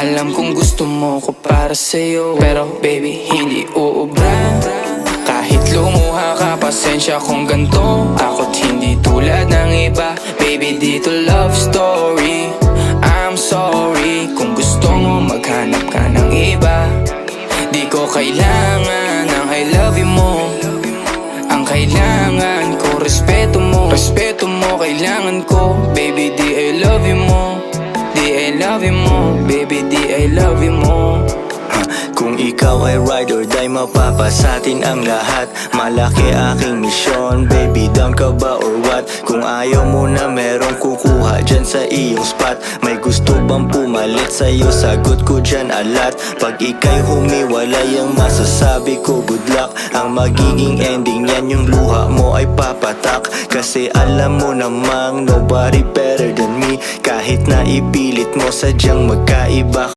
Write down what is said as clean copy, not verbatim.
Alam kong gusto mo ko para sa'yo, pero baby hindi uubra. Kahit lumuha ka, pasensya kung ganto. Ako't hindi tulad ng iba. Baby dito love story. I'm sorry kung gusto mo maghanap ka ng iba. Di ko kailangan ng I love you mo. Ang kailangan ko respeto mo. Respeto mo kailangan ko. Baby di I love you mo. Di I love you mo. Baby di I love you mo. Kung ikaw ay ride or die, mapapasatin ang lahat. Malaki aking misyon, baby down ka ba or what? Kung ayaw mo na merong kukuha dyan sa iyong spot. May gusto bang pumalit sa'yo? Sagot ko dyan alat. Pag ika'y humiwalay, ang masasabi ko good luck. Ang magiging ending yan, yung luha mo ay papatak. Kasi alam mo namang nobody better than me. Kahit na ipilit mo sadyang magkaiba.